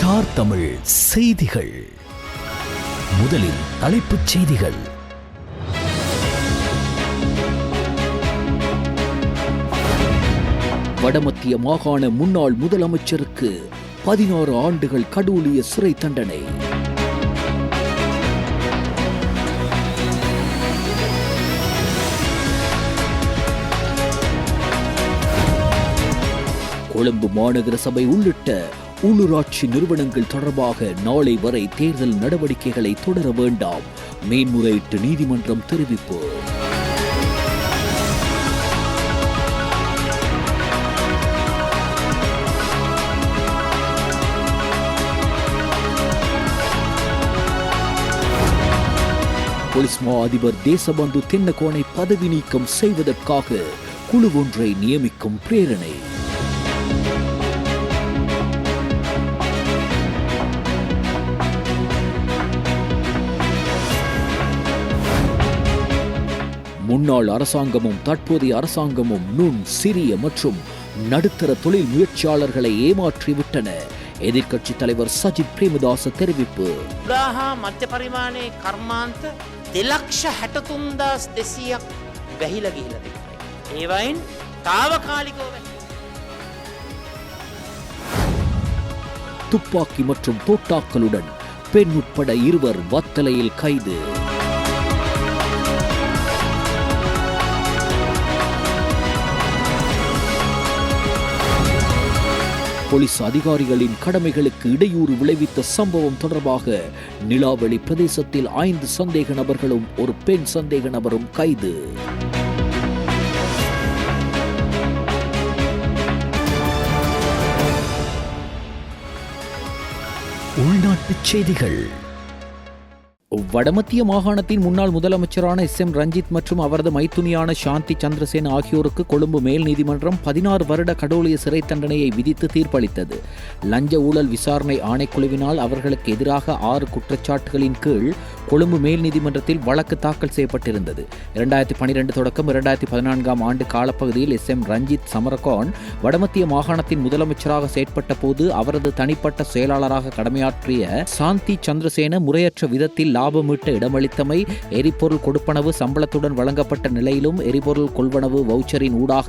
Star Tamil செய்திகள். முதலில் தலைப்புச் செய்திகள். வடமத்திய மாகாண முன்னாள் முதலமைச்சருக்கு 16 ஆண்டுகள் கடூழிய சிறை தண்டனை. கொழும்பு மாநகர சபை உள்ளிட்ட உள்ளூராட்சி நிறுவனங்கள் தொடர்பாக நாளை வரை தேர்தல் நடவடிக்கைகளை தொடர வேண்டாம், மேன்முறையீட்டு நீதிமன்றம் தெரிவிப்பு. பொலிஸ் மா அதிபர் தேசபந்து தென்னகோனை பதவி நீக்கம் செய்வதற்காக குழு ஒன்றை நியமிக்கும் பிரேரணை. முன்னாள் அரசாங்கமும் தற்போதைய அரசாங்கமும் நுண், சிறிய மற்றும் நடுத்தர தொழில் முயற்சியாளர்களை ஏமாற்றிவிட்டன. எதிர்க்கட்சி தலைவர் சஜித் பிரேமதாச தெரிவிப்பு. මධ්‍ය පරිමාණයේ කර්මාන්ත 2,63,200ක් වැහිලා ගිහිලා තිබුණා. ඒවයින් తాවකාලිකව துப்பாக்கி மற்றும் தோட்டாக்களுடன் பெண் உட்பட 2 வத்தலையில் கைது. போலீஸ் அதிகாரிகளின் கடமைகளுக்கு இடையூறு விளைவித்த சம்பவம் தொடர்பாக நிலாவெளி பிரதேசத்தில் 5 சந்தேக நபர்களும் ஒரு பெண் சந்தேக நபரும் கைது. உள்நாட்டுச் செய்திகள். வடமத்திய மாகாணத்தின் முன்னாள் முதலமைச்சரான SM ரஞ்சித் மற்றும் அவரது மைத்துனியான சாந்தி சந்திரசேன ஆகியோருக்கு கொழும்பு மேல் நீதிமன்றம் 16 வருட கடூழிய சிறை தண்டனையை விதித்து தீர்ப்பளித்தது. லஞ்ச ஊழல் விசாரணை ஆணைக்குழுவினால் அவர்களுக்கு எதிராக 6 குற்றச்சாட்டுகளின் கீழ் கொழும்பு மேல் நீதிமன்றத்தில் வழக்கு தாக்கல் செய்யப்பட்டிருந்தது. 2012 தொடக்கம் 2014 ஆண்டு காலப்பகுதியில் SM ரஞ்சித் சமரகான் வடமத்திய மாகாணத்தின் முதலமைச்சராக செயற்பட்ட போது அவரது தனிப்பட்ட செயலாளராக கடமையாற்றிய சாந்தி சந்திரசேன முறையற்ற விதத்தில் லாபமீட்ட இடமளித்தமை, எரிபொருள் கொடுப்பனவு சம்பளத்துடன் வழங்கப்பட்ட நிலையிலும் எரிபொருள் கொள்வனவு வவுச்சரின் ஊடாக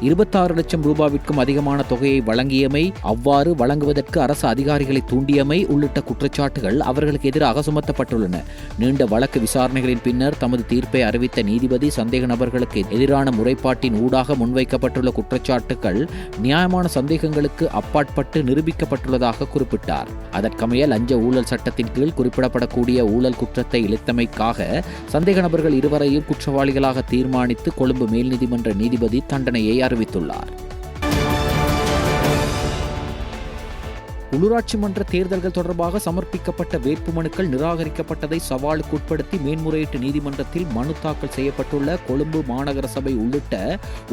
26 லட்சம் ரூபாவிற்கும் அதிகமான தொகையை வழங்கியமை, அவ்வாறு வழங்குவதற்கு அரசு அதிகாரிகளை தூண்டியமை உள்ளிட்ட குற்றச்சாட்டுகள் அவர்களுக்கு எதிராக சுமத்தப்பட்டுள்ளன. நீண்ட வழக்கு விசாரணைகளின் பின்னர் தமது தீர்ப்பை அறிவித்த நீதிபதி சந்தேக நபர்களுக்கு எதிரான முறைப்பாட்டின் ஊடாக முன்வைக்கப்பட்டுள்ள குற்றச்சாட்டுகள் நியாயமான சந்தேகங்களுக்கு அப்பாற்பட்டு நிரூபிக்கப்பட்டுள்ளதாக குறிப்பிட்டார். அதற்கமைய லஞ்ச ஊழல் சட்டத்தின் கீழ் குறிப்பிடப்படக்கூடிய ஊழல் குற்றத்தை இழைத்தமைக்காக சந்தேக நபர்கள் 2வரையும் குற்றவாளிகளாக தீர்மானித்து கொழும்பு மேல் நீதிமன்ற நீதிபதி தண்டனையை அறிவித்துள்ளார். உள்ளூராட்சி மன்ற தேர்தல்கள் தொடர்பாக சமர்ப்பிக்கப்பட்ட வேட்புமனுக்கள் நிராகரிக்கப்பட்டதை சவாலுக்கு உட்படுத்தி மேன்முறையீட்டு நீதிமன்றத்தில் மனு தாக்கல் செய்யப்பட்டுள்ள கொழும்பு மாநகர சபை உள்ளிட்ட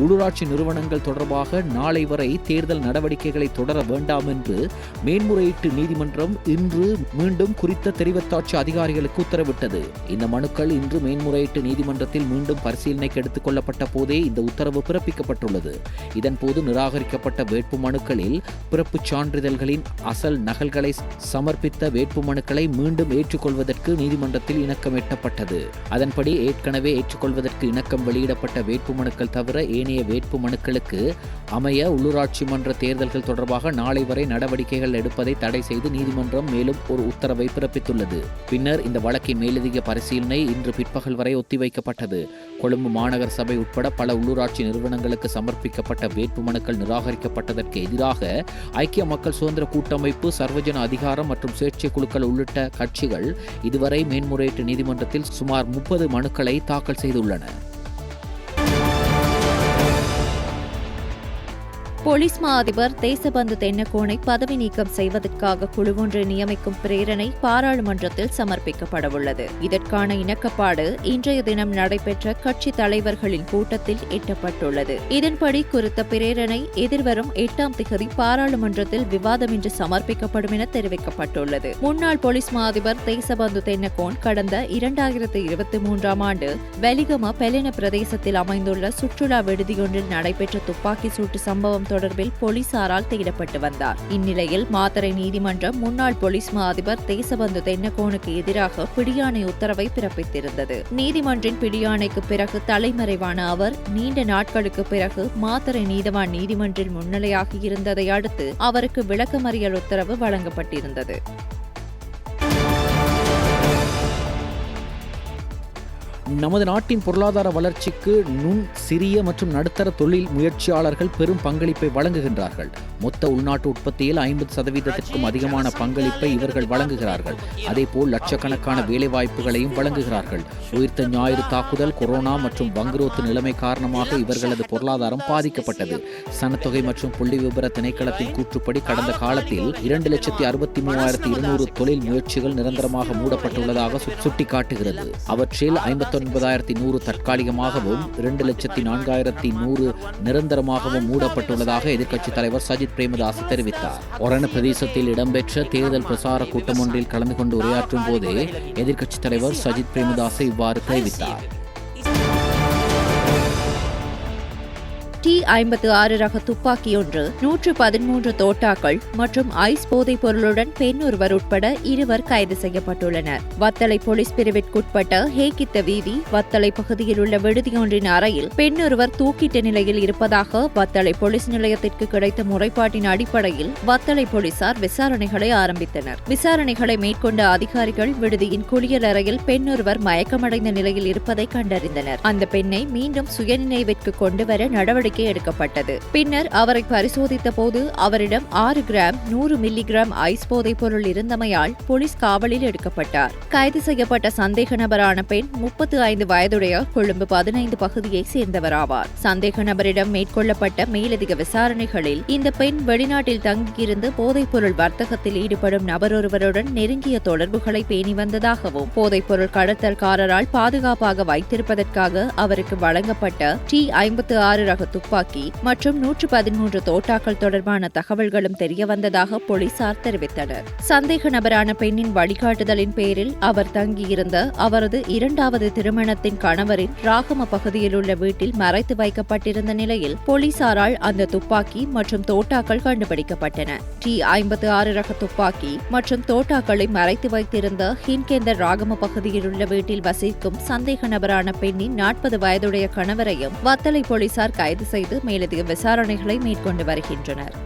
உள்ளூராட்சி நிறுவனங்கள் தொடர்பாக நாளை வரை தேர்தல் நடவடிக்கைகளை தொடர வேண்டாம் என்று மேன்முறையீட்டு நீதிமன்றம் இன்று மீண்டும் குறித்த தெரிவத்தாட்சி அதிகாரிகளுக்கு உத்தரவிட்டது. இந்த மனுக்கள் இன்று மேன்முறையீட்டு நீதிமன்றத்தில் மீண்டும் பரிசீலனைக்கு எடுத்துக் கொள்ளப்பட்ட போதே இந்த உத்தரவு பிறப்பிக்கப்பட்டுள்ளது. இதன்போது நிராகரிக்கப்பட்ட வேட்புமனுக்களில் பிறப்புச் சான்றிதழ்களின் அசல் நகல்களை சமர்ப்பித்த வேட்புமனுக்களை மீண்டும் ஏற்றுக்கொள்வதற்கு நீதிமன்றத்தில் இணக்கம் எட்டப்பட்டது. அதன்படி ஏற்கனவே ஏற்றுக்கொள்வதற்கு இணக்கம் வெளியிடப்பட்ட வேட்புமனுக்கள் தவிர ஏனைய வேட்புமனுக்களுக்கு அமைய உள்ளூராட்சி மன்ற தேர்தல்கள் தொடர்பாக நாளை வரை நடவடிக்கைகள் எடுப்பதை தடை செய்து நீதிமன்றம் மேலும் ஒரு உத்தரவை பிறப்பித்துள்ளது. பின்னர் இந்த வழக்கின் மேலதிக பரிசீலனை இன்று பிற்பகல் வரை ஒத்திவைக்கப்பட்டது. கொழும்பு மாநகர சபை உட்பட பல உள்ளூராட்சி நிறுவனங்களுக்கு சமர்ப்பிக்கப்பட்ட வேட்புமனுக்கள் நிராகரிக்கப்பட்டதற்கு எதிராக ஐக்கிய மக்கள் சுதந்திர கூட்டமைப்பு, சர்வஜன அதிகாரம் மற்றும் சுயேட்சை குழுக்கள் உள்ளிட்ட கட்சிகள் இதுவரை மேன்முறையீட்டு நீதிமன்றத்தில் சுமார் 30 மனுக்களை தாக்கல் செய்துள்ளன. போலீஸ் மா அதிபர் தேசபந்து தென்னகோனை பதவி நீக்கம் செய்வதற்காக குழு ஒன்றை நியமிக்கும் பிரேரணை பாராளுமன்றத்தில் சமர்ப்பிக்கப்படவுள்ளது. இதற்கான இணக்கப்பாடு இன்றைய தினம் நடைபெற்ற கட்சி தலைவர்களின் கூட்டத்தில் எட்டப்பட்டுள்ளது. இதன்படி குறித்த பிரேரணை எதிர்வரும் 8ஆம் திகதி பாராளுமன்றத்தில் விவாதமின்றி சமர்ப்பிக்கப்படும் என தெரிவிக்கப்பட்டுள்ளது. முன்னாள் போலீஸ் மா அதிபர் தேசபந்து தென்னகோன் கடந்த 2023ஆம் ஆண்டு வெலிகம பெலின பிரதேசத்தில் அமைந்துள்ள சுற்றுலா விடுதியொன்றில் நடைபெற்ற துப்பாக்கி சூட்டு சம்பவம் சம்பவம் தொடர்பில் போலீசாரால் தேடப்பட்டு வந்தார். இந்நிலையில் மாத்தறை நீதிமன்றம் முன்னாள் போலீஸ் மா அதிபர் தேசபந்து தென்னக்கோனுக்கு எதிராக பிடியாணை உத்தரவை பிறப்பித்திருந்தது. நீதிமன்றின் பிடியாணைக்கு பிறகு தலைமறைவான அவர் நீண்ட நாட்களுக்கு பிறகு மாத்தறை நீதவான் நீதிமன்றில் முன்னிலையாகி இருந்ததை அடுத்து அவருக்கு விளக்கமறியல் உத்தரவு வழங்கப்பட்டிருந்தது. நமது நாட்டின் பொருளாதார வளர்ச்சிக்கு நுண், சிறிய மற்றும் நடுத்தர தொழில் முயற்சியாளர்கள் பெரும் பங்களிப்பை வழங்குகின்றார்கள். மொத்த உள்நாட்டு உற்பத்தியில் 50% அதிகமான பங்களிப்பை இவர்கள் வழங்குகிறார்கள். அதேபோல் லட்சக்கணக்கான வேலைவாய்ப்புகளையும் வழங்குகிறார்கள். உயிர்த்த ஞாயிறு தாக்குதல், கொரோனா மற்றும் வங்குரோத்து நிலைமை காரணமாக இவர்களது பொருளாதாரம் பாதிக்கப்பட்டது. சனத்தொகை மற்றும் புள்ளி விபர திணைக்களத்தின் கூற்றுப்படி கடந்த காலத்தில் 2,63,200 தொழில் முயற்சிகள் நிரந்தரமாக மூடப்பட்டுள்ளதாக சுட்டிக்காட்டுகிறது. அவற்றில் 59,100 தற்காலிகமாகவும் 2,04,100 நிரந்தரமாகவும் மூடப்பட்டுள்ளதாக எதிர்க்கட்சித் தலைவர் சஜித் பிரேமதாஸ் தெரிவித்தார். ஒரண பிரதேசத்தில் இடம்பெற்ற தேர்தல் பிரசார கூட்டம் ஒன்றில் கலந்து கொண்டு உரையாற்றும் போதே எதிர்க்கட்சித் தலைவர் சஜித் பிரேமதாஸ் இவ்வாறு தெரிவித்தார். T-56 ரக துப்பாக்கியொன்று, 113 தோட்டாக்கள் மற்றும் ஐஸ் போதைப் பொருளுடன் பெண் ஒருவர் உட்பட 2 கைது செய்யப்பட்டுள்ளனர். வத்தளை போலீஸ் பிரிவிற்குட்பட்ட ஹேகித்த வீதி வத்தளை பகுதியில் உள்ள விடுதியொன்றின் அறையில் பெண் ஒருவர் தூக்கிட்ட நிலையில் இருப்பதாக வத்தளை போலீஸ் நிலையத்திற்கு கிடைத்த முறைப்பாட்டின் அடிப்படையில் வத்தளை போலீசார் விசாரணைகளை ஆரம்பித்தனர். விசாரணைகளை மேற்கொண்ட அதிகாரிகள் விடுதியின் குளியலறையில் பெண் ஒருவர் மயக்கமடைந்த நிலையில் இருப்பதை கண்டறிந்தனர். அந்த பெண்ணை மீண்டும் சுயநினைவிற்கு கொண்டுவர நடவடிக்கை எடுக்கப்பட்டது. பின்னர் அவரை பரிசோதித்த போது அவரிடம் 6 கிராம் 100 மில்லிகிராம் ஐஸ் போதைப் பொருள் இருந்தமையால் போலீஸ் காவலில் எடுக்கப்பட்டார். கைது செய்யப்பட்ட சந்தேக நபரான பெண் 35 வயதுடைய கொழும்பு 15 பகுதியை சேர்ந்தவராவார். சந்தேக நபரிடம் மேற்கொள்ளப்பட்ட மேலதிக விசாரணைகளில் இந்த பெண் வெளிநாட்டில் தங்கியிருந்து போதைப் பொருள் வர்த்தகத்தில் ஈடுபடும் நபரொருவருடன் நெருங்கிய தொடர்புகளை பேணி வந்ததாகவும் போதைப் பொருள் கடத்தல்காரரால் பாதுகாப்பாக வைத்திருப்பதற்காக அவருக்கு வழங்கப்பட்ட T-56 ரக துப்பாக்கி மற்றும் 113 தோட்டாக்கள் தொடர்பான தகவல்களும் தெரியவந்ததாக போலீசார் தெரிவித்தனர். சந்தேக நபரான பெண்ணின் வழிகாட்டுதலின் பேரில் அவர் தங்கியிருந்த அவரது 2வது திருமணத்தின் கணவரின் ராகம பகுதியில் உள்ள வீட்டில் மறைத்து வைக்கப்பட்டிருந்த நிலையில் போலீசாரால் அந்த துப்பாக்கி மற்றும் தோட்டாக்கள் கண்டுபிடிக்கப்பட்டன. T-56 ரக துப்பாக்கி மற்றும் தோட்டாக்களை மறைத்து வைத்திருந்த ஹின்கேந்தர் ராகம பகுதியில் உள்ள வீட்டில் வசிக்கும் சந்தேக நபரான பெண்ணின் 40 வயதுடைய கணவரையும் வத்தளை போலீசார் கைது செய்து மேலதிக விசாரணைகளை மேற்கொண்டு வருகின்றனர்.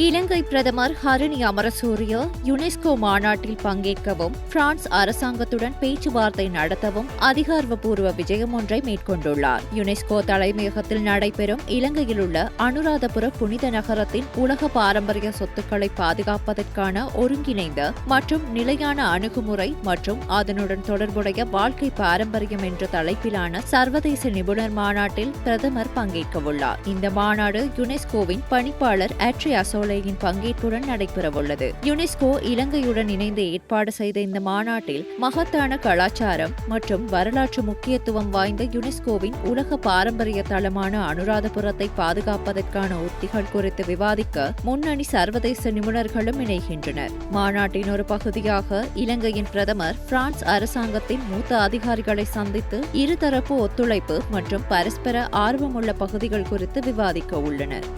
இலங்கை பிரதமர் ஹரணி அமரசூரிய யுனெஸ்கோ மாநாட்டில் பங்கேற்கவும் பிரான்ஸ் அரசாங்கத்துடன் பேச்சுவார்த்தை நடத்தவும் அதிகாரப்பூர்வ விஜயம் ஒன்றை மேற்கொண்டுள்ளார். யுனெஸ்கோ தலைமையகத்தில் நடைபெறும் இலங்கையில் உள்ள அனுராதபுர புனித நகரத்தின் உலக பாரம்பரிய சொத்துக்களை பாதுகாப்பதற்கான ஒருங்கிணைந்த மற்றும் நிலையான அணுகுமுறை மற்றும் அதனுடன் தொடர்புடைய வாழ்க்கை பாரம்பரியம் என்ற தலைப்பிலான சர்வதேச நிபுணர் மாநாட்டில் பிரதமர் பங்கேற்கவுள்ளார். இந்த மாநாடு யுனெஸ்கோவின் பணிப்பாளர் ஆட்ரியா யின் பங்கேற்புடன் நடைபெறவுள்ளது. யுனெஸ்கோ இலங்கையுடன் இணைந்து ஏற்பாடு செய்த இந்த மாநாட்டில் மகத்தான கலாச்சாரம் மற்றும் வரலாற்று முக்கியத்துவம் வாய்ந்த யுனெஸ்கோவின் உலக பாரம்பரிய தளமான அனுராதபுரத்தை பாதுகாப்பதற்கான உத்திகள் குறித்து விவாதிக்க முன்னணி சர்வதேச நிபுணர்களும் இணைகின்றனர். மாநாட்டின் ஒரு பகுதியாக இலங்கையின் பிரதமர் பிரான்ஸ் அரசாங்கத்தின் மூத்த அதிகாரிகளை சந்தித்து இருதரப்பு ஒத்துழைப்பு மற்றும் பரஸ்பர ஆர்வமுள்ள பகுதிகள் குறித்து விவாதிக்க உள்ளனர்.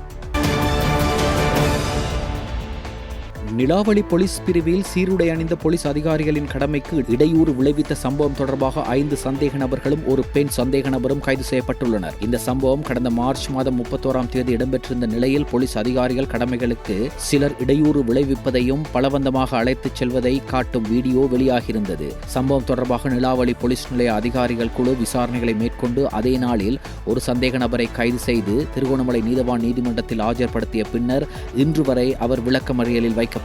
நிலாவளி போலீஸ் பிரிவில் சீருடை அணிந்த போலீஸ் அதிகாரிகளின் கடமைக்கு இடையூறு விளைவித்த சம்பவம் தொடர்பாக 5 சந்தேக நபர்களும் ஒரு பெண் சந்தேக நபரும் கைது செய்யப்பட்டுள்ளனர். இந்த சம்பவம் கடந்த மார்ச் மாதம் 31ஆம் தேதி இடம்பெற்றிருந்த நிலையில் போலீஸ் அதிகாரிகள் கடமைகளுக்கு சிலர் இடையூறு விளைவிப்பதையும் பலவந்தமாக அழைத்துச் செல்வதை காட்டும் வீடியோ வெளியாகியிருந்தது. சம்பவம் தொடர்பாக நிலாவளி போலீஸ் நிலைய அதிகாரிகள் குழு விசாரணைகளை மேற்கொண்டு அதே நாளில் ஒரு சந்தேக நபரை கைது செய்து திருகோணமலை நீதவான் நீதிமன்றத்தில் ஆஜர்படுத்திய பின்னர் இன்று வரை அவர் விளக்கமறியலில் வைக்கப்பட்டார்.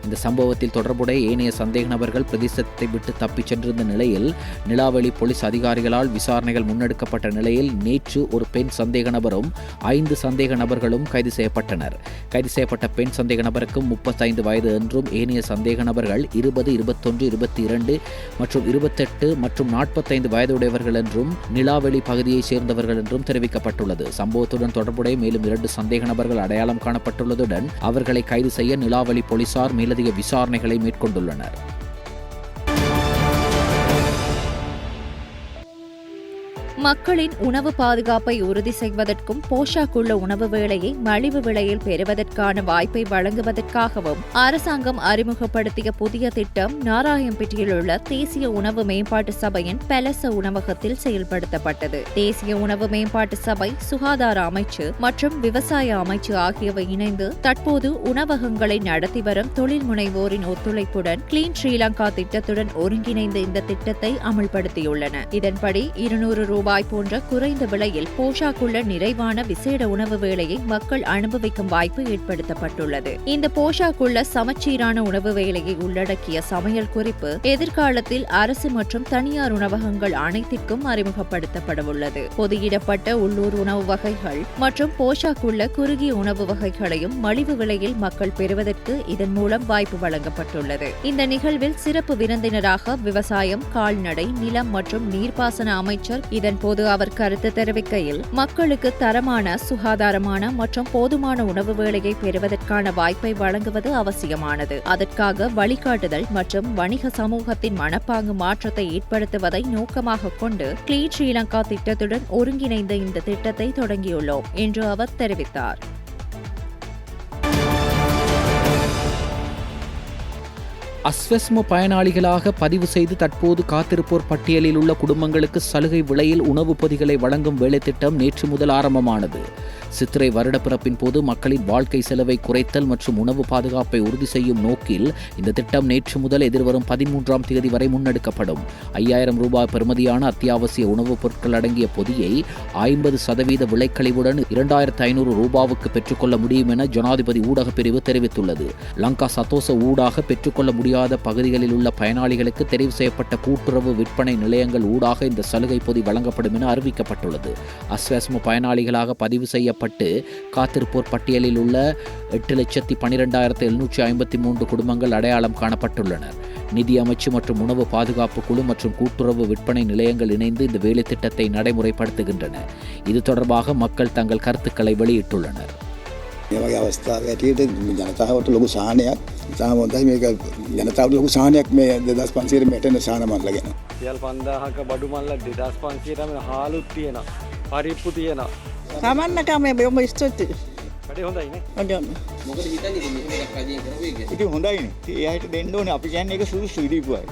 இந்த சம்பவத்தில் தொடர்புடைய ஏனைய சந்தேக நபர்கள் பிரதேசத்தை விட்டு தப்பிச் சென்றிருந்த நிலையில் நிலாவளி போலீஸ் அதிகாரிகளால் விசாரணைகள் முன்னெடுக்கப்பட்ட நிலையில் நேற்று ஒரு பெண் சந்தேக நபரும் 5 சந்தேக நபர்களும் கைது செய்யப்பட்டனர். கைது செய்யப்பட்ட பெண் சந்தேக நபருக்கும் 35 வயது என்றும் ஏனைய சந்தேக நபர்கள் 20, 21, 22 மற்றும் 28 மற்றும் 45 வயதுடையவர்கள் என்றும் நிலாவளி பகுதியைச் சேர்ந்தவர்கள் என்றும் தெரிவிக்கப்பட்டுள்ளது. சம்பவத்துடன் தொடர்புடைய மேலும் 2 சந்தேக நபர்கள் அடையாளம் காணப்பட்டுள்ளதுடன் அவர்களை கைது செய்ய நிலாவளி போலீசார் மேலதிக விசாரணைகளை மேற்கொண்டுள்ளனர். மக்களின் உணவு பாதுகாப்பை உறுதி செய்வதற்கும் போஷாக்குள்ள உணவு வேளையை மலிவு விலையில் பெறுவதற்கான வாய்ப்பை வழங்குவதற்காகவும் அரசாங்கம் அறிமுகப்படுத்திய புதிய திட்டம் நாராயம்பேட்டையில் உள்ள தேசிய உணவு மேம்பாட்டு சபையின் பெலச உணவகத்தில் செயல்படுத்தப்பட்டது. தேசிய உணவு மேம்பாட்டு சபை, சுகாதார அமைச்சு மற்றும் விவசாய அமைச்சு ஆகியவை இணைந்து தற்போது உணவகங்களை நடத்தி வரும் தொழில் முனைவோரின் ஒத்துழைப்புடன் கிளீன் ஸ்ரீலங்கா திட்டத்துடன் ஒருங்கிணைந்து இந்த திட்டத்தை அமல்படுத்தியுள்ளன. இதன்படி 200 ரூபாய் போன்ற குறைந்த விலையில் போஷாக்குள்ள நிறைவான விசேட உணவு வேளையை மக்கள் அனுபவிக்கும் வாய்ப்பு ஏற்படுத்தப்பட்டுள்ளது. இந்த போஷாக்குள்ள சமச்சீரான உணவு வேளையை உள்ளடக்கிய சமையல் குறிப்பு எதிர்காலத்தில் அரசு மற்றும் தனியார் உணவகங்கள் அனைத்திற்கும் அறிமுகப்படுத்தப்படவுள்ளது. பொதியிடப்பட்ட உள்ளூர் உணவு வகைகள் மற்றும் போஷாக்குள்ள குறுகிய உணவு வகைகளையும் மலிவு விலையில் மக்கள் பெறுவதற்கு இதன் மூலம் வாய்ப்பு வழங்கப்பட்டுள்ளது. இந்த நிகழ்வில் சிறப்பு விருந்தினராக விவசாயம், கால்நடை, நிலம் மற்றும் நீர்ப்பாசன அமைச்சர் இதன்போது அவர் கருத்து தெரிவிக்கையில், மக்களுக்கு தரமான, சுகாதாரமான மற்றும் போதுமான உணவு வேளையை பெறுவதற்கான வாய்ப்பை வழங்குவது அவசியமானது. அதற்காக வழிகாட்டுதல் மற்றும் வணிக சமூகத்தின் மனப்பாங்கு மாற்றத்தை ஏற்படுத்துவதை நோக்கமாக கொண்டு கிளீன் ஸ்ரீலங்கா திட்டத்துடன் ஒருங்கிணைந்த இந்த திட்டத்தை தொடங்கியுள்ளோம் என்று அவர் தெரிவித்தார். அஸ்வெஸ்ம பயனாளிகளாக பதிவு செய்து தற்போது காத்திருப்போர் பட்டியலில் உள்ள குடும்பங்களுக்கு சலுகை விலையில் உணவுப் பொதிகளை வழங்கும் வேலைத்திட்டம் நேற்று முதல் ஆரம்பமானது. சித்திரை வருடப்பிறப்பின் போது மக்களின் வாழ்க்கை செலவை குறைத்தல் மற்றும் உணவு பாதுகாப்பை உறுதி செய்யும் நோக்கில் இந்த திட்டம் நேற்று முதல் எதிர்வரும் 13ஆம் தேதி வரை முன்னெடுக்கப்படும். 5000 ரூபாய் பெறுமதியான அத்தியாவசிய உணவுப் பொருட்கள் அடங்கிய பொதியை 50% விலைக்கழிவுடன் 2500 ரூபாவுக்கு பெற்றுக்கொள்ள முடியும் என ஜனாதிபதி ஊடக பிரிவு தெரிவித்துள்ளது. லங்கா சதோச ஊடாக பெற்றுக்கொள்ள முடியாத பகுதிகளில் உள்ள பயனாளிகளுக்கு தெரிவு செய்யப்பட்ட கூட்டுறவு விற்பனை நிலையங்கள் ஊடாக இந்த சலுகை பொதி வழங்கப்படும் என அறிவிக்கப்பட்டுள்ளது. அஸ்வெஸ்ம பயனாளிகளாக பதிவு செய்யப்பட்டு காத்திருப்போர் பட்டியலில் உள்ள 8,12,753 குடும்பங்கள் அடையாளம் காணப்பட்டுள்ளனர். நிதி அமைச்சு மற்றும் உணவு பாதுகாப்பு குழு மற்றும் கூட்டுறவு விற்பனை நிலையங்கள் இணைந்து இந்த வேலை திட்டத்தை நடைமுறைப்படுத்துகின்றன. இது தொடர்பாக மக்கள் தங்கள் கருத்துக்களை வெளியிட்டுள்ளனர். මේ වගේ අවස්ථාවක් ඇටියට ජනතාවට ලොකු සහනයක් ඉතාම හොඳයි. මේක ජනතාවට ලොකු සහනයක් මේ 2500 මෙතන සහන මල්ල ගැන. සියල් 5000ක බඩු මල්ල 2500 ම හාලුත් තියෙනවා. පරිප්පු තියෙනවා. සමන්නක මේ බොම ස්තුති. වැඩේ හොඳයි නේ. හොඳයි. මොකද හිතන්නේ මේක මේක රජයෙන් කරපු එක. ඉතින් හොඳයිනේ. ඒ අයට දෙන්න ඕනේ. අපි කියන්නේ ඒක සුදුසු ඉදීපුවයි.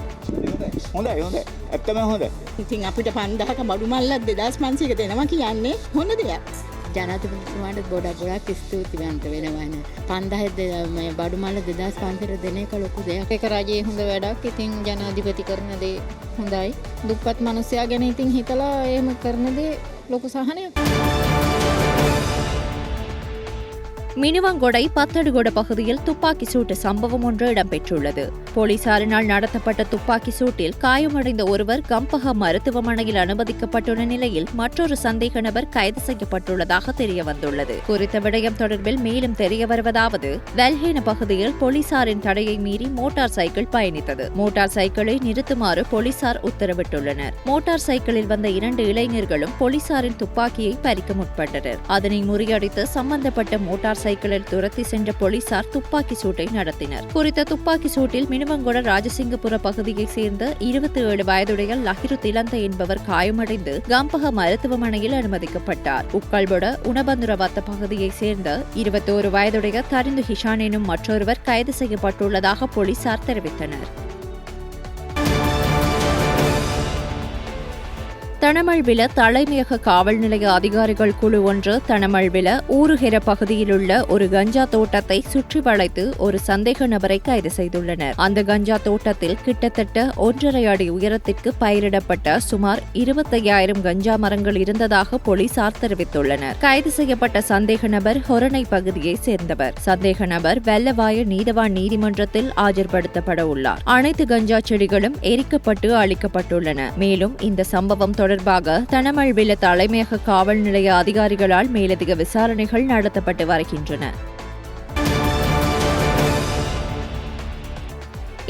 හොඳයි හොඳයි. ඇත්තම හොඳයි. ඉතින් අපිට 5000ක බඩු මල්ලක් 2500ක දෙනවා කියන්නේ හොඳ දෙයක්. ජනාධිපතිතුමාට ගොඩක් ස්තුතිවන්ත වෙනවා. 5000 මේ බඩු මල්ල 2500 දෙන එක ලොකු දෙයක්. ඒක රජයේ හොඳ වැඩක්. ඉතින් ජනාධිපති කරන දේ හොඳයි. දුප්පත් මිනිස්සයා ගැන ඉතින් හිතලා එහෙම කරන දේ ලොකු සහනයක්. மினுவங்கொடை பத்தடுகொட பகுதியில் துப்பாக்கி சூட்டு சம்பவம் ஒன்று இடம்பெற்றுள்ளது. போலீசாரினால் நடத்தப்பட்ட துப்பாக்கி சூட்டில் காயமடைந்த ஒருவர் கம்பஹ மருத்துவமனையில் அனுமதிக்கப்பட்டுள்ள நிலையில் மற்றொரு சந்தேக நபர் கைது செய்யப்பட்டுள்ளதாக தெரியவந்துள்ளது. குறித்த விடயம் தொடர்பில் மேலும் தெரிய வருவதாவது, வெல்ஹேன பகுதியில் போலீசாரின் தடையை மீறி மோட்டார் சைக்கிள் பயணித்தது. மோட்டார் சைக்கிளை நிறுத்துமாறு போலீசார் உத்தரவிட்டுள்ளனர். மோட்டார் சைக்கிளில் வந்த 2 இளைஞர்களும் போலீசாரின் துப்பாக்கியை பறிக்க முற்பட்டனர். அதனை முறியடித்து சம்பந்தப்பட்ட மோட்டார் சைக்கிளில் துரத்தி சென்ற போலீசார் துப்பாக்கி சூட்டை நடத்தினர். குறித்த துப்பாக்கி சூட்டில் மினுவங்கொட ராஜசிங்கபுர பகுதியைச் சேர்ந்த 27 வயதுடைய லஹிரு திலந்த என்பவர் காயமடைந்து கம்பஹ மருத்துவமனையில் அனுமதிக்கப்பட்டார். உக்கல்பொட உணபந்துரவத்த பகுதியைச் சேர்ந்த 21 வயதுடைய தரிந்து ஹிஷான் எனும் மற்றொருவர் கைது செய்யப்பட்டுள்ளதாக போலீசார் தெரிவித்தனர். தனமல்வில தலைமையக காவல் நிலைய அதிகாரிகள் குழு ஒன்று தனமல்வில ஊருகெர பகுதியிலுள்ள ஒரு கஞ்சா தோட்டத்தை சுற்றி வளைத்து ஒரு சந்தேக நபரை கைது செய்துள்ளனர். அந்த கஞ்சா தோட்டத்தில் கிட்டத்தட்ட 1.5 அடி உயரத்திற்கு பயிரிடப்பட்ட சுமார் 25,000 கஞ்சா மரங்கள் இருந்ததாக போலீசார் தெரிவித்துள்ளனர். கைது செய்யப்பட்ட சந்தேக நபர் ஹொரணை பகுதியை சேர்ந்தவர். சந்தேக நபர் வெள்ளவாய நீதவான் நீதிமன்றத்தில் ஆஜர்படுத்தப்பட உள்ளார். அனைத்து கஞ்சா செடிகளும் எரிக்கப்பட்டு அழிக்கப்பட்டுள்ளன. மேலும் இந்த சம்பவம் தொடர்பாக தனமல்வில தலைமையக காவல் நிலைய அதிகாரிகளால் மேலதிக விசாரணைகள் நடத்தப்பட்டு வருகின்றன.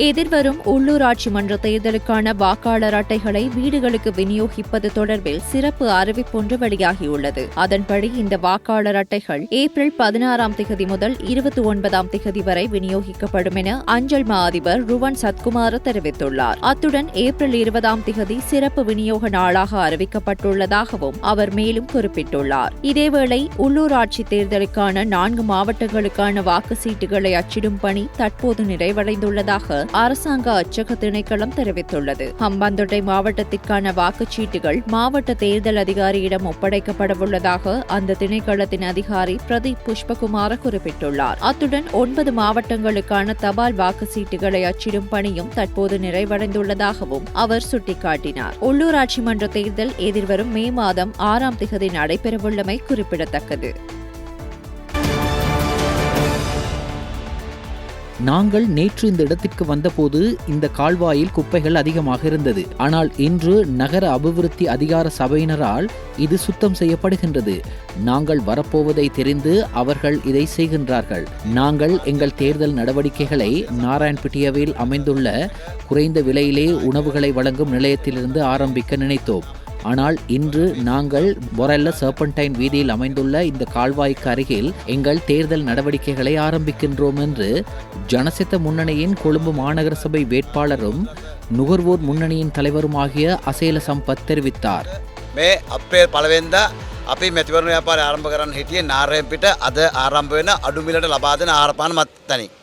எதிர்வரும் உள்ளூராட்சி மன்ற தேர்தலுக்கான வாக்காளர் அட்டைகளை வீடுகளுக்கு விநியோகிப்பது தொடர்பில் சிறப்பு அறிவிப்பொன்று வெளியாகியுள்ளது. அதன்படி இந்த வாக்காளர் அட்டைகள் ஏப்ரல் 16 முதல் 29 வரை விநியோகிக்கப்படும் என அஞ்சல் மா அதிபர் ருவன் சத்குமார தெரிவித்துள்ளார். அத்துடன் ஏப்ரல் 20 சிறப்பு விநியோக நாளாக அறிவிக்கப்பட்டுள்ளதாகவும் அவர் மேலும் குறிப்பிட்டுள்ளார். இதேவேளை உள்ளூராட்சி தேர்தலுக்கான 4 மாவட்டங்களுக்கான வாக்கு சீட்டுகளை அச்சிடும் பணி தற்போது நிறைவடைந்துள்ளதாக அரசாங்க அச்சக திணைக்களம் தெரிவித்துள்ளது. ஹம்பாந்தோட்டை மாவட்டத்திற்கான வாக்குச்சீட்டுகள் மாவட்ட தேர்தல் அதிகாரியிடம் ஒப்படைக்கப்படவுள்ளதாக அந்த திணைக்களத்தின் அதிகாரி பிரதீப் புஷ்பகுமார குறிப்பிட்டுள்ளார். அத்துடன் 9 மாவட்டங்களுக்கான தபால் வாக்கு சீட்டுகளை அச்சிடும் பணியும் தற்போது நிறைவடைந்துள்ளதாகவும் அவர் சுட்டிக்காட்டினார். உள்ளூராட்சி மன்ற தேர்தல் எதிர்வரும் மே மாதம் 6 நடைபெறவுள்ளமை குறிப்பிடத்தக்கது. நாங்கள் நேற்று இந்த இடத்திற்கு வந்தபோது இந்த கால்வாயில் குப்பைகள் அதிகமாக இருந்தது. ஆனால் இன்று நகர அபிவிருத்தி அதிகார சபையினரால் இது சுத்தம் செய்யப்படுகின்றது. நாங்கள் வரப்போவதை தெரிந்து அவர்கள் இதை செய்கின்றார்கள். நாங்கள் எங்கள் தேர்தல் நடவடிக்கைகளை நாராயண்பிட்டியவில் அமைந்துள்ள குறைந்த விலையிலே உணவுகளை வழங்கும் நிலையத்திலிருந்து ஆரம்பிக்க நினைத்தோம். ஆனால் இன்று நாங்கள் பொரெல்ல சர்பன்டைன் வீதியில் அமைந்துள்ள இந்த கால்வாய்க்கு அருகில் எங்கள் தேர்தல் நடவடிக்கைகளை ஆரம்பிக்கின்றோம் என்று ஜனசித்த முன்னணியின் கொழும்பு மாநகர சபை வேட்பாளரும் நுகர்வோர் முன்னணியின் தலைவருமாகிய அசேல சம்பத் தெரிவித்தார். මේ අපේ පළවෙනිදා අපි මැතිවරණ ව්‍යාපාරය ආරම්භ කරන්න හිටියේ නාරයන්පිට අද ආරම්භ වෙන අඩු මිලට ලබා දෙන ආහාර පාන මත්තනින්.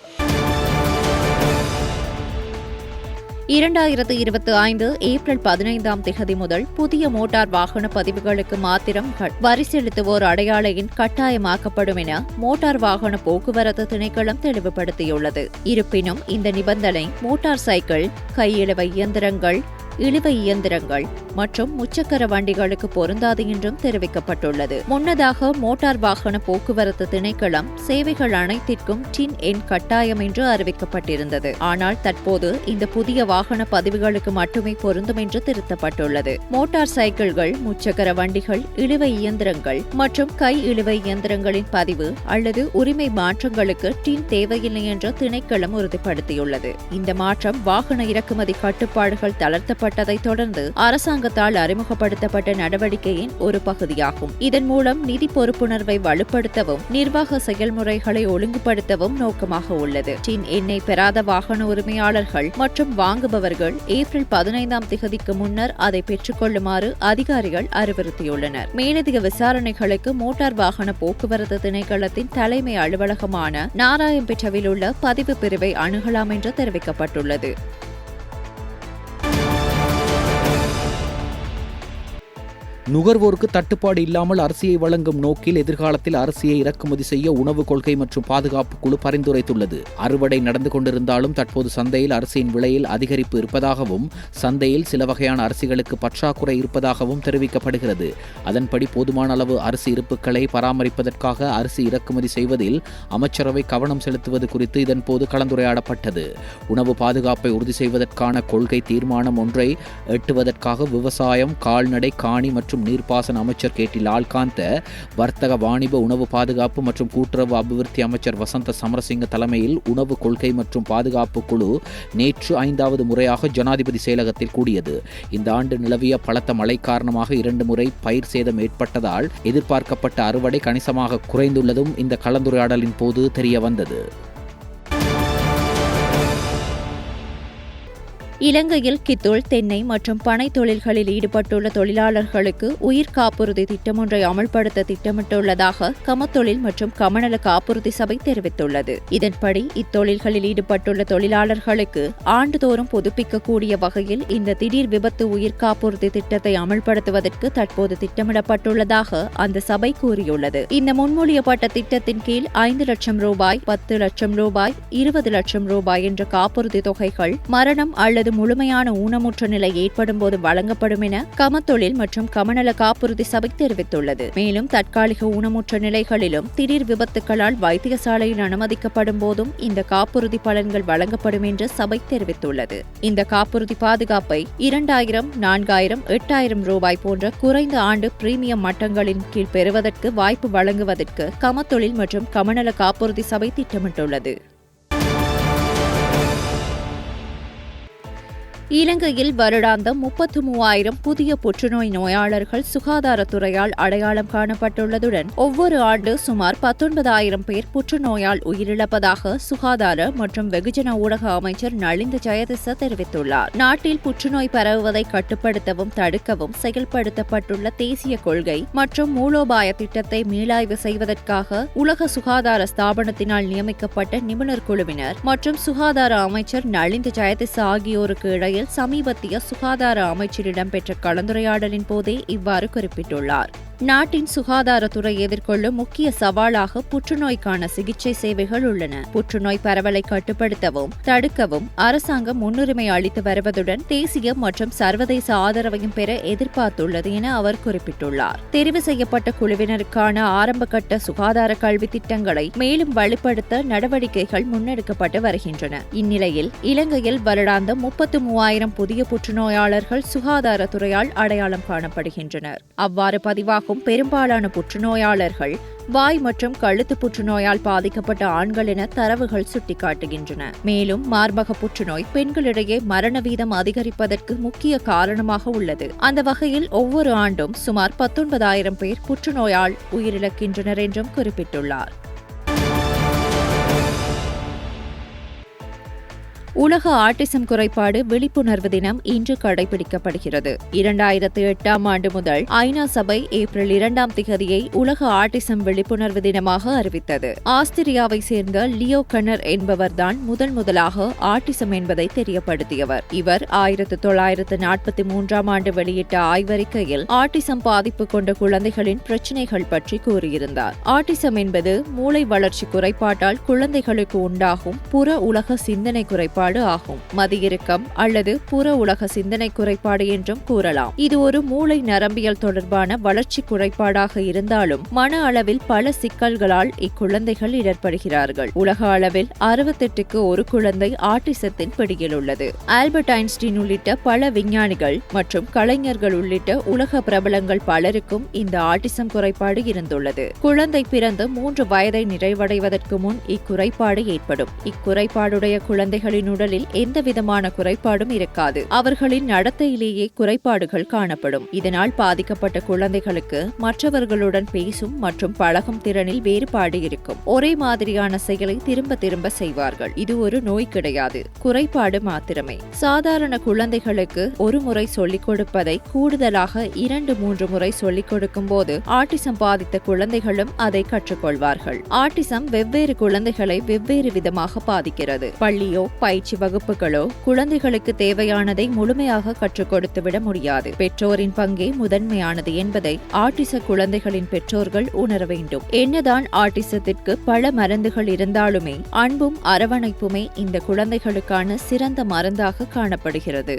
2025 ஏப்ரல் 15 முதல் புதிய மோட்டார் வாகன பதிவுகளுக்கு மாத்திரம் வரி செலுத்துவோர் அடையாள எண் கட்டாயமாக்கப்படும் என மோட்டார் வாகன போக்குவரத்து திணைக்களம் தெளிவுபடுத்தியுள்ளது. இருப்பினும் இந்த நிபந்தனை மோட்டார் சைக்கிள், கையிழவை இயந்திரங்கள், இழுவை இயந்திரங்கள் மற்றும் முச்சக்கர வண்டிகளுக்கு பொருந்தாது என்றும் தெரிவிக்கப்பட்டுள்ளது. முன்னதாக மோட்டார் வாகன போக்குவரத்து திணைக்களம் சேவைகள் அனைத்திற்கும் டின் எண் கட்டாயம் என்று அறிவிக்கப்பட்டிருந்தது. ஆனால் தற்போது இந்த புதிய வாகன பதிவுகளுக்கு மட்டுமே பொருந்தும் என்று திருத்தப்பட்டுள்ளது. மோட்டார் சைக்கிள்கள், முச்சக்கர வண்டிகள், இழுவை இயந்திரங்கள் மற்றும் கை இழுவை இயந்திரங்களின் பதிவு அல்லது உரிமை மாற்றங்களுக்கு டின் தேவையில்லை என்று திணைக்களம் உறுதிப்படுத்தியுள்ளது. இந்த மாற்றம் வாகன இறக்குமதி கட்டுப்பாடுகள் தளர்த்தப்பட்டதை தொடர்ந்து அரசாங்கத்தால் அறிமுகப்படுத்தப்பட்ட நடவடிக்கையின் ஒரு பகுதியாகும். இதன் மூலம் நிதி பொறுப்புணர்வை வலுப்படுத்தவும் நிர்வாக செயல்முறைகளை ஒழுங்குபடுத்தவும் நோக்கமாக உள்ளது. டின் எண்ணை பெறாத வாகன உரிமையாளர்கள் மற்றும் வாங்குபவர்கள் ஏப்ரல் 15 முன்னர் அதை பெற்றுக்கொள்ளுமாறு அதிகாரிகள் அறிவுறுத்தியுள்ளனர். மேலதிக விசாரணைகளுக்கு மோட்டார் வாகன போக்குவரத்து திணைக்களத்தின் தலைமை அலுவலகமான நாராயண்பேட்டையில் உள்ள பதிவு பிரிவை அணுகலாம் என்று தெரிவிக்கப்பட்டுள்ளது. நுகர்வோருக்கு தட்டுப்பாடு இல்லாமல் அரிசியை வழங்கும் நோக்கில் எதிர்காலத்தில் அரிசியை இறக்குமதி செய்ய உணவு கொள்கை மற்றும் பாதுகாப்பு குழு பரிந்துரைத்துள்ளது. அறுவடை நடந்து கொண்டிருந்தாலும் தற்போது சந்தையில் அரிசியின் விலையில் அதிகரிப்பு இருப்பதாகவும் சந்தையில் சில வகையான அரிசிகளுக்கு பற்றாக்குறை இருப்பதாகவும் தெரிவிக்கப்படுகிறது. அதன்படி போதுமான அளவு அரிசி இருப்புகளை பராமரிப்பதற்காக அரிசி இறக்குமதி செய்வதில் அமைச்சரவை கவனம் செலுத்துவது குறித்து இதன்போது கலந்துரையாடப்பட்டது. உணவு பாதுகாப்பை உறுதி செய்வதற்கான கொள்கை தீர்மானம் ஒன்றை எட்டுவதற்காக விவசாயம், கால்நடை, காணி மற்றும் நீர்ப்பாசன அமைச்சர் கேட்டி லால்காந்த, வர்த்தக, வாணிப, உணவு பாதுகாப்பு மற்றும் கூட்டுறவு அபிவிருத்தி அமைச்சர் வசந்த சமரசிங்க தலைமையில் உணவு கொள்கை மற்றும் பாதுகாப்பு குழு நேற்று 5வது முறையாக ஜனாதிபதி செயலகத்தில் கூடியது. இந்த ஆண்டு நிலவிய பலத்த மழை காரணமாக 2 முறை பயிர் சேதம் ஏற்பட்டதால் எதிர்பார்க்கப்பட்ட அறுவடை கணிசமாக குறைந்துள்ளதும் இந்த கலந்துரையாடலின் போது தெரிய வந்தது. இலங்கையில் கித்துள், தென்னை மற்றும் பனை தொழில்களில் ஈடுபட்டுள்ள தொழிலாளர்களுக்கு உயிர் காப்புறுதி திட்டம் ஒன்றை அமல்படுத்த திட்டமிட்டுள்ளதாக கமத்தொழில் மற்றும் கமநல காப்புறுதி சபை தெரிவித்துள்ளது. இதன்படி இத்தொழில்களில் ஈடுபட்டுள்ள தொழிலாளர்களுக்கு ஆண்டுதோறும் புதுப்பிக்கக்கூடிய வகையில் இந்த திடீர் விபத்து உயிர் காப்புறுதி திட்டத்தை அமல்படுத்துவதற்கு தற்போது திட்டமிடப்பட்டுள்ளதாக அந்த சபை கூறியுள்ளது. இந்த முன்மொழியப்பட்ட திட்டத்தின் கீழ் 5 லட்சம் ரூபாய், 10 லட்சம் ரூபாய், 20 லட்சம் ரூபாய் என்ற காப்புறுதி தொகைகள் மரணம் அல்லது முழுமையான ஊனமுற்ற நிலை ஏற்படும் போது வழங்கப்படும் என கமத்தொழில் மற்றும் கமநல காப்புறுதி சபை தெரிவித்துள்ளது. மேலும் தற்காலிக ஊனமுற்ற நிலைகளிலும் திடீர் விபத்துகளால் வைத்தியசாலையில் அனுமதிக்கப்படும் போதும் இந்த காப்புறுதி பலன்கள் வழங்கப்படும் என்று சபை தெரிவித்துள்ளது. இந்த காப்புறுதி பாதுகாப்பை 2000, 4000, 8000 ரூபாய் போன்ற குறைந்த ஆண்டு பிரீமியம் மட்டங்களின் கீழ் பெறுவதற்கு வாய்ப்பு வழங்குவதற்கு கமத்தொழில் மற்றும் கமநல காப்புறுதி சபை திட்டமிட்டுள்ளது. இலங்கையில் வருடாந்தம் 33,000 புதிய புற்றுநோய் நோயாளர்கள் சுகாதாரத்துறையால் அடையாளம் காணப்பட்டுள்ளதுடன் ஒவ்வொரு ஆண்டு சுமார் 19,000 பேர் புற்றுநோயால் உயிரிழப்பதாக சுகாதார மற்றும் வெகுஜன ஊடக அமைச்சர் நலிந்த ஜெயதிச தெரிவித்துள்ளார். நாட்டில் புற்றுநோய் பரவுவதை கட்டுப்படுத்தவும் தடுக்கவும் செயல்படுத்தப்பட்டுள்ள தேசிய கொள்கை மற்றும் மூலோபாய திட்டத்தை மீளாய்வு செய்வதற்காக உலக சுகாதார ஸ்தாபனத்தினால் நியமிக்கப்பட்ட நிபுணர் குழுவினர் மற்றும் சுகாதார அமைச்சர் நலிந்த ஜெயதிச ஆகியோருக்கு இடையில் சமீபத்திய சுகாதார அமைச்சரிடம் பெற்ற கலந்துரையாடலின் போதே இவ்வாறு குறிப்பிட்டுள்ளார். நாட்டின் சுகாதாரத்துறை எதிர்கொள்ளும் முக்கிய சவாலாக புற்றுநோய்க்கான சிகிச்சை சேவைகள் உள்ளன. புற்றுநோய் பரவலை கட்டுப்படுத்தவும் தடுக்கவும் அரசாங்கம் முன்னுரிமை அளித்து வருவதுடன் தேசிய மற்றும் சர்வதேச ஆதரவையும் பெற எதிர்பார்த்துள்ளது என அவர் குறிப்பிட்டுள்ளார். தெரிவு செய்யப்பட்ட குழுவினருக்கான ஆரம்பகட்ட சுகாதார கல்வி திட்டங்களை மேலும் வலுப்படுத்த நடவடிக்கைகள் முன்னெடுக்கப்பட்டு வருகின்றன. இந்நிலையில் இலங்கையில் வருடாந்தம் 33,000 புதிய புற்றுநோயாளர்கள் சுகாதாரத்துறையால் அடையாளம் காணப்படுகின்றனர். அவ்வாறு பதிவாக பெரும்பாலான புற்றுநோயாளர்கள் வாய் மற்றும் கழுத்து புற்றுநோயால் பாதிக்கப்பட்ட ஆண்கள் என தரவுகள் சுட்டிக்காட்டுகின்றன. மேலும் மார்பக புற்றுநோய் பெண்களிடையே மரண வீதம் அதிகரிப்பதற்கு முக்கிய காரணமாக உள்ளது. அந்த வகையில் ஒவ்வொரு ஆண்டும் சுமார் 19,000 பேர் புற்றுநோயால் உயிரிழக்கின்றனர் என்றும் குறிப்பிட்டுள்ளார். உலக ஆட்டிசம் குறைபாடு விழிப்புணர்வு தினம் இன்று கடைபிடிக்கப்படுகிறது. 2008ஆம் ஆண்டு முதல் ஐநா சபை ஏப்ரல் 2ஆம் திகதியை உலக ஆட்டிசம் விழிப்புணர்வு தினமாக அறிவித்தது. ஆஸ்திரியாவை சேர்ந்த லியோ கன்னர் என்பவர்தான் முதலாக ஆட்டிசம் என்பதை தெரியப்படுத்தியவர். இவர் 1943ஆம் ஆண்டு வெளியிட்ட ஆய்வறிக்கையில் ஆட்டிசம் பாதிப்பு கொண்ட குழந்தைகளின் பிரச்சினைகள் பற்றி கூறியிருந்தார். ஆட்டிசம் என்பது மூளை வளர்ச்சி குறைபாட்டால் குழந்தைகளுக்கு உண்டாகும் புற உலக சிந்தனை குறைபாடு ஆகும். மதியிறுக்கம் அல்லது புற உலக சிந்தனை குறைபாடு என்றும் கூறலாம். இது ஒரு மூளை நரம்பியல் தொடர்பான வளர்ச்சி குறைபாடாக இருந்தாலும் மன அளவில் பல சிக்கல்களால் இக்குழந்தைகள் இடர்படுகிறார்கள். உலக அளவில் 68க்கு ஒரு குழந்தை ஆட்டிசத்தின் பிடியில் உள்ளது. ஆல்பர்ட் ஐன்ஸ்டீன் உள்ளிட்ட பல விஞ்ஞானிகள் மற்றும் கலைஞர்கள் உள்ளிட்ட உலக பிரபலங்கள் பலருக்கும் இந்த ஆட்டிசம் குறைபாடு இருந்துள்ளது. குழந்தை பிறந்து 3 வயதை நிறைவடைவதற்கு முன் இக்குறைபாடு ஏற்படும். இக்குறைபாடுடைய குழந்தைகளின் உடலில் எந்தவிதமான குறைபாடும் இருக்காது. அவர்களின் நடத்தையிலேயே குறைபாடுகள் காணப்படும். இதனால் பாதிக்கப்பட்ட குழந்தைகளுக்கு மற்றவர்களுடன் பேசும் மற்றும் பழகும் திறனில் வேறுபாடு இருக்கும். ஒரே மாதிரியான செயலை திரும்ப திரும்ப செய்வார்கள். இது ஒரு நோய் கிடையாது, குறைபாடு மாத்திரமே. சாதாரண குழந்தைகளுக்கு ஒரு முறை சொல்லிக் கொடுப்பதை கூடுதலாக 2-3 முறை சொல்லிக் கொடுக்கும் போது ஆட்டிசம் பாதித்த குழந்தைகளும் அதை கற்றுக்கொள்வார்கள். ஆட்டிசம் வெவ்வேறு குழந்தைகளை வெவ்வேறு விதமாக பாதிக்கிறது. பள்ளியோ பயிற்சி வகுப்புகளோ குழந்தைகளுக்கு தேவையானதை முழுமையாக கற்றுக் கொடுத்துவிட முடியாது. பெற்றோரின் பங்கே முதன்மையானது என்பதை ஆட்டிச குழந்தைகளின் பெற்றோர்கள் உணர வேண்டும். என்னதான் ஆட்டிசத்திற்கு பல மருந்துகள் இருந்தாலுமே அன்பும் அரவணைப்புமே இந்த குழந்தைகளுக்கான சிறந்த மருந்தாக காணப்படுகிறது.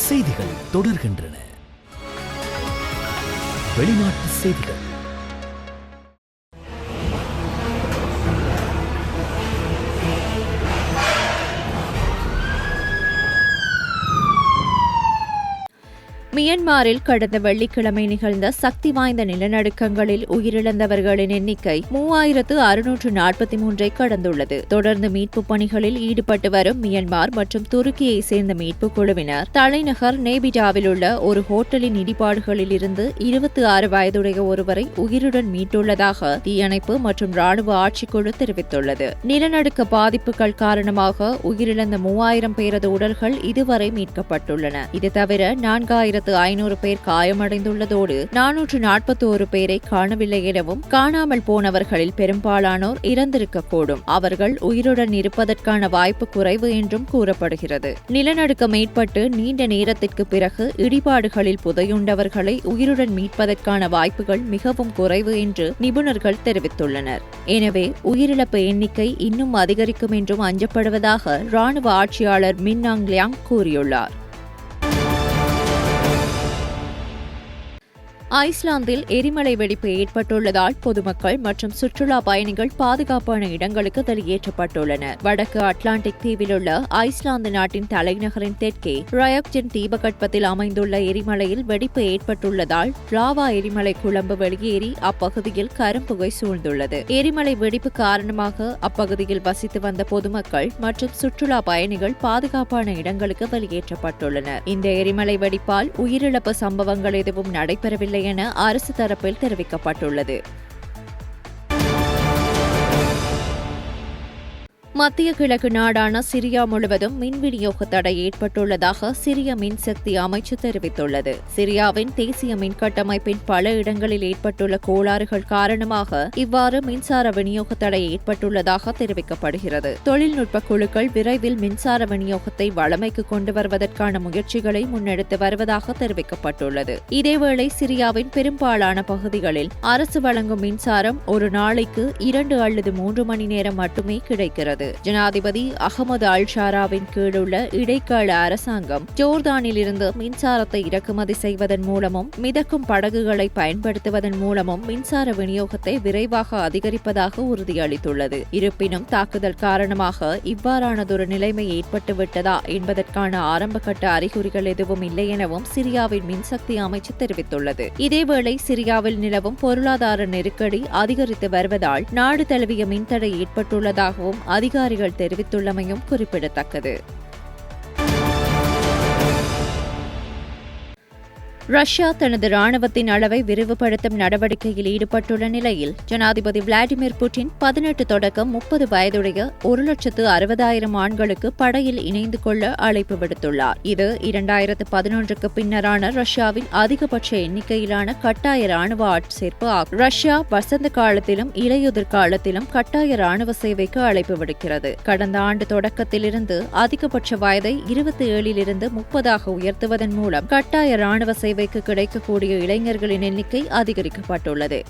செய்திகள் தொடர்கின்றன. வெளிநாட்டு செய்திகள். மியன்மாரில் கடந்த வெள்ளிக்கிழமை நிகழ்ந்த சக்தி வாய்ந்த நிலநடுக்கங்களில் உயிரிழந்தவர்களின் எண்ணிக்கை 3,643 கடந்துள்ளது. தொடர்ந்து மீட்புப் பணிகளில் ஈடுபட்டு வரும் மியன்மார் மற்றும் துருக்கியை சேர்ந்த மீட்புக் குழுவினர் தலைநகர் நேபிடாவில் உள்ள ஒரு ஹோட்டலின் இடிபாடுகளில் இருந்து 26 வயதுடைய ஒருவரை உயிருடன் மீட்டுள்ளதாக தீயணைப்பு மற்றும் ராணுவ ஆட்சிக்குழு தெரிவித்துள்ளது. நிலநடுக்க பாதிப்புகள் காரணமாக உயிரிழந்த 3,000 பேரது உடல்கள் இதுவரை மீட்கப்பட்டுள்ளன. இது தவிர 4,500 பேர் காயமடைந்துள்ளதோடு 441 பேரை காணவில்லை எனவும் காணாமல் போனவர்களில் பெரும்பாலானோர் இறந்திருக்கக்கூடும். அவர்கள் உயிருடன் இருப்பதற்கான வாய்ப்பு குறைவு என்றும் கூறப்படுகிறது. நிலநடுக்கம் ஏற்பட்டு நீண்ட நேரத்திற்கு பிறகு இடிபாடுகளில் புதையுண்டவர்களை உயிருடன் மீட்பதற்கான வாய்ப்புகள் மிகவும் குறைவு என்று நிபுணர்கள் தெரிவித்துள்ளனர். எனவே உயிரிழப்பு எண்ணிக்கை இன்னும் அதிகரிக்கும் என்றும் அஞ்சப்படுவதாக ராணுவ ஆட்சியாளர் மின் ஆங் லியாங் கூறியுள்ளார். ஐஸ்லாந்தில் எரிமலை வெடிப்பு ஏற்பட்டுள்ளதால் பொதுமக்கள் மற்றும் சுற்றுலா பயணிகள் பாதுகாப்பான இடங்களுக்கு வெளியேற்றப்பட்டுள்ளனர். வடக்கு அட்லாண்டிக் தீவில் உள்ள ஐஸ்லாந்து நாட்டின் தலைநகரின் தெற்கே ரயாக்ஜன் தீபகற்பத்தில் அமைந்துள்ள எரிமலையில் வெடிப்பு ஏற்பட்டுள்ளதால் லாவா எரிமலை குழம்பு வெளியேறி அப்பகுதியில் கரும்புகை சூழ்ந்துள்ளது. எரிமலை வெடிப்பு காரணமாக அப்பகுதியில் வசித்து வந்த பொதுமக்கள் மற்றும் சுற்றுலா பயணிகள் பாதுகாப்பான இடங்களுக்கு வெளியேற்றப்பட்டுள்ளனர். இந்த எரிமலை வெடிப்பால் உயிரிழப்பு சம்பவங்கள் எதுவும் நடைபெறவில்லை என அரசு தரப்பில் தெரிவிக்கப்பட்டுள்ளது. மத்திய கிழக்கு நாடான சிரியா முழுவதும் மின் விநியோக தடை ஏற்பட்டுள்ளதாக சிரிய மின்சக்தி அமைச்சு தெரிவித்துள்ளது. சிரியாவின் தேசிய மின் கட்டமைப்பின் பல இடங்களில் ஏற்பட்டுள்ள கோளாறுகள் காரணமாக இவ்வாறு மின்சார விநியோக தடை ஏற்பட்டுள்ளதாக தெரிவிக்கப்படுகிறது. தொழில்நுட்ப குழுக்கள் விரைவில் மின்சார விநியோகத்தை வழமைக்கு கொண்டு வருவதற்கான முயற்சிகளை முன்னெடுத்து வருவதாக தெரிவிக்கப்பட்டுள்ளது. இதேவேளை சிரியாவின் பெரும்பாலான பகுதிகளில் அரசு வழங்கும் மின்சாரம் ஒரு நாளைக்கு 2 அல்லது 3 மணி நேரம் மட்டுமே கிடைக்கிறது. ஜனாதிபதி அகமது அல் ஷாராவின் கீழுள்ள இடைக்கால அரசாங்கம் ஜோர்தானில் இருந்து மின்சாரத்தை இறக்குமதி செய்வதன் மூலமும் மிதக்கும் படகுகளை பயன்படுத்துவதன் மூலமும் மின்சார விநியோகத்தை விரைவாக அதிகரிப்பதாக உறுதியளித்துள்ளது. இருப்பினும் தாக்குதல் காரணமாக இவ்வாறானதொரு நிலைமை ஏற்பட்டுவிட்டதா என்பதற்கான ஆரம்பகட்ட அறிகுறிகள் எதுவும் இல்லை எனவும் சிரியாவின் மின்சக்தி அமைச்சு தெரிவித்துள்ளது. இதேவேளை சிரியாவில் நிலவும் பொருளாதார நெருக்கடி அதிகரித்து வருவதால் நாடு தழுவிய மின்தடை ஏற்பட்டுள்ளதாகவும் அதிகாரிகள் தெரிவித்துள்ளமையும் குறிப்பிடத்தக்கது. ரஷ்யா தனது ராணுவத்தின் அளவை விரிவுபடுத்தும் நடவடிக்கையில் ஈடுபட்டுள்ள நிலையில் ஜனாதிபதி விளாடிமிர் புட்டின் 18 தொடக்கம் 30 வயதுடைய 1,60,000 ஆண்களுக்கு படையில் இணைந்து கொள்ள அழைப்பு விடுத்துள்ளார். இது 2011க்கு பின்னரான ரஷ்யாவின் அதிகபட்ச எண்ணிக்கையிலான கட்டாய ராணுவ ஆட்சேர்ப்பு ஆகும். ரஷ்யா வசந்த காலத்திலும் இலையுதிர் காலத்திலும் கட்டாய ராணுவ சேவைக்கு அழைப்பு விடுக்கிறது. கடந்த ஆண்டு தொடக்கத்திலிருந்து அதிகபட்ச வயதை 27 30 உயர்த்துவதன் மூலம் கட்டாய ராணுவ சேவை கிடைக்கக்கூடிய இளைஞர்களின் எண்ணிக்கை அதிகரிக்கப்பட்டுள்ளது.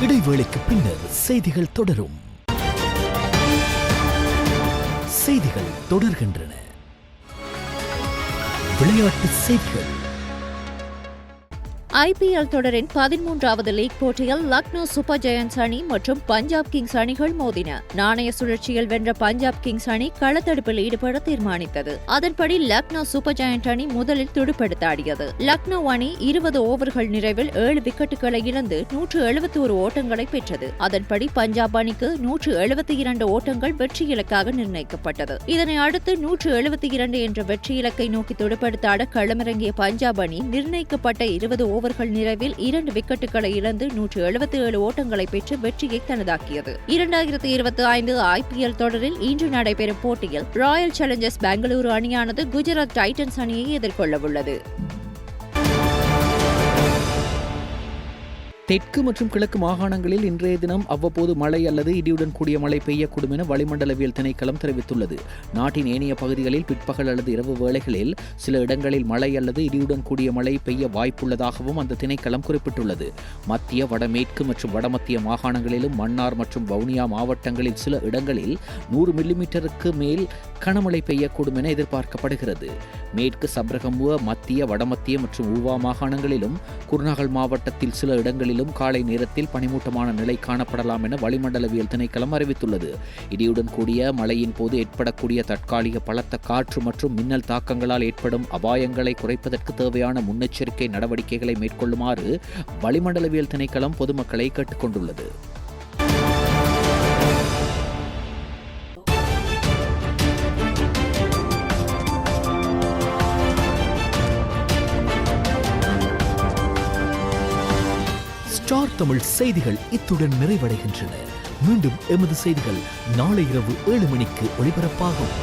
இடைவேளைக்கு பின்னர் செய்திகள் தொடரும். செய்திகள் தொடர்கின்றன. விளையாட்டு செய்திகள். ஐபிஎல் தொடரின் 13வது லீக் போட்டியில் லக்னோ சூப்பர் ஜெயண்ட்ஸ் அணி மற்றும் பஞ்சாப் கிங்ஸ் அணிகள் மோதின. நாணய சுழற்சியில் வென்ற பஞ்சாப் கிங்ஸ் அணி களத்தடுப்பில் ஈடுபட தீர்மானித்தது. அதன்படி லக்னோ சூப்பர் ஜெயண்ட் அணி முதலில் துடுப்படுத்தாடியது. லக்னோ அணி 20 ஓவர்கள் நிறைவில் 7 விக்கெட்டுகளை இழந்து 171 ஓட்டங்களை பெற்றது. அதன்படி பஞ்சாப் அணிக்கு 172 ஓட்டங்கள் வெற்றி இலக்காக நிர்ணயிக்கப்பட்டது. இதனை அடுத்து 172 என்ற வெற்றி இலக்கை நோக்கி துடுப்படுத்தாட களமிறங்கிய பஞ்சாப் அணி நிர்ணயிக்கப்பட்ட 20 ஓவர்கள் நிறைவில் 2 விக்கெட்டுகளை இழந்து 177 ஓட்டங்களை பெற்று வெற்றியை தனதாக்கியது. 2025 ஐபிஎல் தொடரில் இன்று நடைபெறும் போட்டியில் ராயல் சேலஞ்சர்ஸ் பெங்களூரு அணியானது குஜராத் டைட்டன்ஸ் அணியை எதிர்கொள்ளவுள்ளது. தெற்கு மற்றும் கிழக்கு மாகாணங்களில் இன்றைய தினம் அவ்வப்போது மழை அல்லது இடியுடன் கூடிய மழை பெய்யக்கூடும் என வளிமண்டலவியல் திணைக்களம் தெரிவித்துள்ளது. நாட்டின் ஏனைய பகுதிகளில் பிற்பகல் அல்லது இரவு வேளைகளில் சில இடங்களில் மழை அல்லது இடியுடன் கூடிய மழை பெய்ய வாய்ப்புள்ளதாகவும் அந்த திணைக்களம் குறிப்பிட்டுள்ளது. மத்திய, வடமேற்கு மற்றும் வடமத்திய மாகாணங்களிலும் மன்னார் மற்றும் வவுனியா மாவட்டங்களில் சில இடங்களில் 100 மில்லிமீட்டருக்கு மேல் கனமழை பெய்யக்கூடும் என எதிர்பார்க்கப்படுகிறது. மேற்கு சப்ரகமுவ, மத்திய, வடமத்திய மற்றும் ஊவா மாகாணங்களிலும் குருநாகல் மாவட்டத்தில் சில இடங்களில் காலை நேரத்தில் பனிமூட்டமான நிலை காணப்படலாம் என வளிமண்டலவியல் திணைக்களம் அறிவித்துள்ளது. இடியுடன் கூடிய மழையின் போது ஏற்படக்கூடிய தற்காலிக பலத்த காற்று மற்றும் மின்னல் தாக்கங்களால் ஏற்படும் அபாயங்களை குறைப்பதற்கு தேவையான முன்னெச்சரிக்கை நடவடிக்கைகளை மேற்கொள்ளுமாறு வளிமண்டலவியல் திணைக்களம் பொதுமக்களை கேட்டுக்கொண்டுள்ளது. ஸ்டார் தமிழ் செய்திகள் இத்துடன் நிறைவடைகின்றன. மீண்டும் எமது செய்திகள் நாளை இரவு 7 மணிக்கு ஒளிபரப்பாகும்.